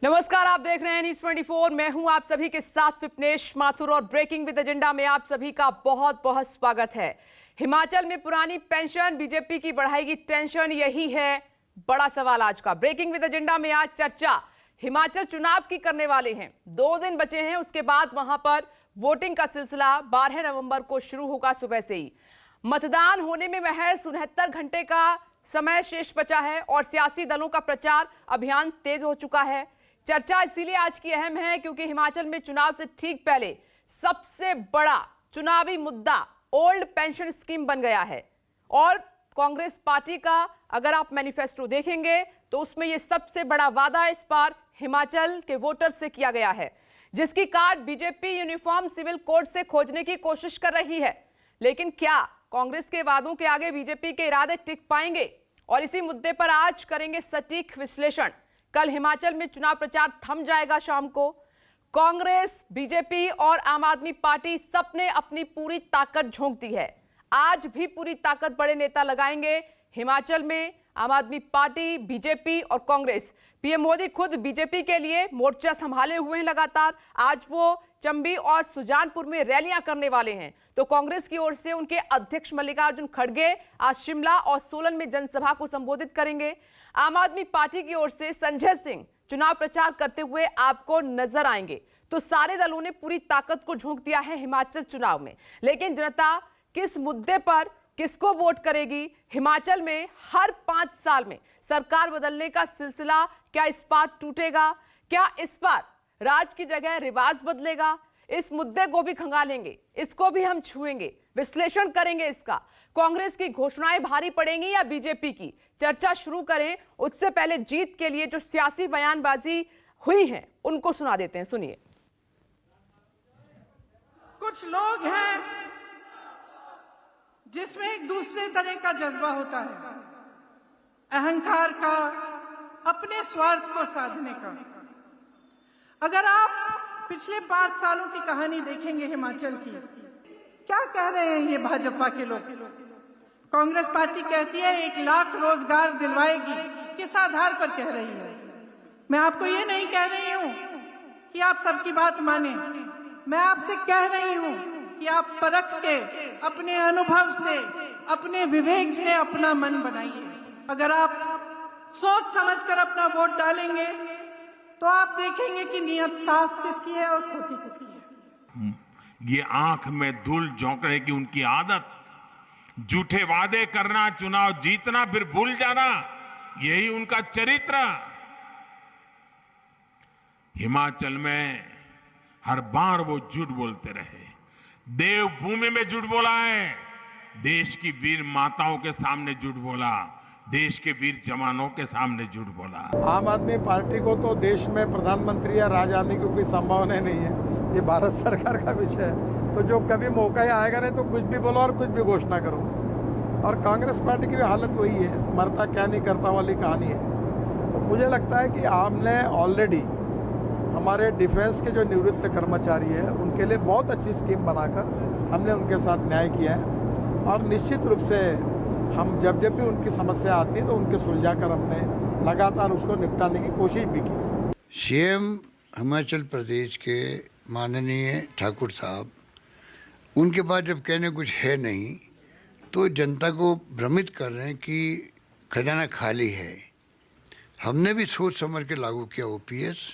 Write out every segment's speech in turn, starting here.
नमस्कार, आप देख रहे हैं न्यूज़ 24। मैं हूं आप सभी के साथ विपनेश माथुर और ब्रेकिंग विद एजेंडा में आप सभी का बहुत बहुत स्वागत है। हिमाचल में पुरानी पेंशन बीजेपी की बढ़ाएगी टेंशन, यही है बड़ा सवाल आज का। ब्रेकिंग विद एजेंडा में आज चर्चा हिमाचल चुनाव की करने वाले हैं। 2 दिन बचे हैं, उसके बाद वहां पर वोटिंग का सिलसिला 12 नवंबर को शुरू होगा। सुबह से ही मतदान होने में महज 69 घंटे का समय शेष बचा है और सियासी दलों का प्रचार अभियान तेज हो चुका है। चर्चा इसीलिए आज की अहम है क्योंकि हिमाचल में चुनाव से ठीक पहले सबसे बड़ा चुनावी मुद्दा ओल्ड पेंशन स्कीम बन गया है। और कांग्रेस पार्टी का अगर आप मैनिफेस्टो देखेंगे तो उसमें यह सबसे बड़ा वादा इस बार हिमाचल के वोटर से किया गया है, जिसकी काट बीजेपी यूनिफॉर्म सिविल कोड से खोजने की कोशिश कर रही है। लेकिन क्या कांग्रेस के वादों के आगे बीजेपी के इरादे टिक पाएंगे? और इसी मुद्दे पर आज करेंगे सटीक विश्लेषण। कल हिमाचल में चुनाव प्रचार थम जाएगा शाम को। कांग्रेस, बीजेपी और आम आदमी पार्टी सबने अपनी पूरी ताकत झोंक दी है। आज भी पूरी ताकत बड़े नेता लगाएंगे हिमाचल में। आम आदमी पार्टी, बीजेपी और कांग्रेस। पीएम मोदी खुद बीजेपी के लिए मोर्चा संभाले हुए हैं लगातार। आज वो चंबी और सुजानपुर में रैलियां करने वाले हैं, तो कांग्रेस की ओर से उनके अध्यक्ष मल्लिकार्जुन खड़गे आज शिमला और सोलन में जनसभा को संबोधित करेंगे। आम आदमी पार्टी की ओर से संजय सिंह चुनाव प्रचार करते हुए आपको नजर आएंगे। तो सारे दलों ने पूरी ताकत को झोंक दिया है हिमाचल चुनाव में। लेकिन जनता किस मुद्दे पर किसको वोट करेगी? हिमाचल में हर 5 साल में सरकार बदलने का सिलसिला क्या इस बार टूटेगा? क्या इस बार राज की जगह रिवाज बदलेगा? इस मुद्दे को भी खंगालेंगे, इसको भी हम छुएंगे, विश्लेषण करेंगे इसका। कांग्रेस की घोषणाएं भारी पड़ेंगी या बीजेपी की? चर्चा शुरू करें उससे पहले जीत के लिए जो सियासी बयानबाजी हुई है उनको सुना देते हैं, सुनिए। कुछ लोग हैं जिसमें एक दूसरे तरह का जज्बा होता है, अहंकार का, अपने स्वार्थ को साधने का। अगर आप पिछले 5 सालों की कहानी देखेंगे हिमाचल की, क्या कह रहे हैं ये भाजपा के लोग? कांग्रेस पार्टी कहती है 1 लाख रोजगार दिलवाएगी। किस आधार पर कह रही है? मैं आपको ये नहीं कह रही हूं कि आप सबकी बात माने। मैं आपसे कह रही हूं कि आप परख के, अपने अनुभव से, अपने विवेक से अपना मन बनाइए। अगर आप सोच समझकर अपना वोट डालेंगे तो आप देखेंगे कि नियत साफ किसकी है और खोटी किसकी है। ये आंख में धूल झोंकने की उनकी आदत, झूठे वादे करना, चुनाव जीतना फिर भूल जाना, यही उनका चरित्र। हिमाचल में हर बार वो झूठ बोलते रहे। देवभूमि में झूठ बोला है, देश की वीर माताओं के सामने झूठ बोला, देश के वीर जवानों के सामने झूठ बोला। आम आदमी पार्टी को तो देश में प्रधानमंत्री या राजा आने की कोई संभावना नहीं है, ये भारत सरकार का विषय है। तो जो कभी मौका ही आएगा नहीं तो कुछ भी बोलो और कुछ भी घोषणा करो। और कांग्रेस पार्टी की भी हालत वही है, मरता क्या नहीं करता वाली कहानी है। तो मुझे लगता है कि आपने ऑलरेडी हमारे डिफेंस के जो निवृत्त कर्मचारी हैं उनके लिए बहुत अच्छी स्कीम बनाकर हमने उनके साथ न्याय किया है। और निश्चित रूप से हम जब भी उनकी समस्या आती है तो उनके सुलझाकर हमने लगातार उसको निपटाने की कोशिश भी की। सीएम हिमाचल प्रदेश के माननीय ठाकुर साहब, उनके पास जब कहने कुछ है नहीं तो जनता को भ्रमित कर रहे हैं कि खजाना खाली है। हमने भी सोच समझ के लागू किया ओपीएस,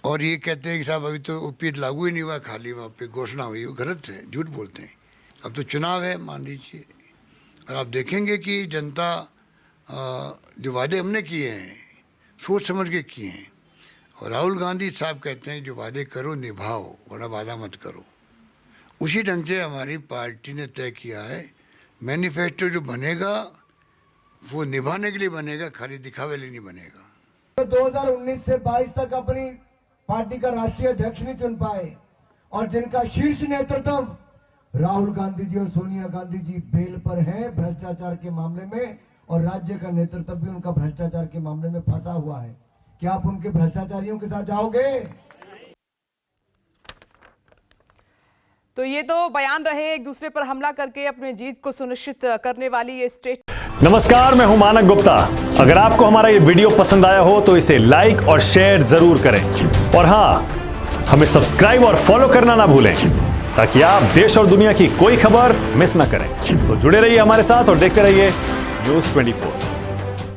और ये कहते हैं कि साहब अभी तो ओपीएस लागू ही नहीं हुआ, खाली वहाँ पे घोषणा हुई। वो गलत है, झूठ बोलते हैं। अब तो चुनाव है, मान लीजिए, और आप देखेंगे कि जनता जो वादे हमने किए हैं सोच समझ के किए हैं। और राहुल गांधी साहब कहते हैं जो वादे करो निभाओ, वरना वादा मत करो। उसी ढंग से हमारी पार्टी ने तय किया है, मैनिफेस्टो जो बनेगा वो निभाने के लिए बनेगा, खाली दिखावे लिए नहीं बनेगा। 2019 से 22 तक अपनी पार्टी का राष्ट्रीय अध्यक्ष नहीं चुन पाए, और जिनका शीर्ष नेतृत्व राहुल गांधी जी और सोनिया गांधी जी बेल पर हैं भ्रष्टाचार के मामले में, और राज्य का नेतृत्व भी उनका भ्रष्टाचार के मामले में फंसा हुआ है। क्या आप उनके भ्रष्टाचारियों के साथ जाओगे? तो ये तो बयान रहे एक दूसरे पर हमला करके अपने जीत को सुनिश्चित करने वाली ये स्टेट नमस्कार, मैं हूं मानक गुप्ता। अगर आपको हमारा ये वीडियो पसंद आया हो तो इसे लाइक और शेयर जरूर करें और हां, हमें सब्सक्राइब और फॉलो करना ना भूलें ताकि आप देश और दुनिया की कोई खबर मिस ना करें। तो जुड़े रहिए हमारे साथ और देखते रहिए न्यूज़ 24।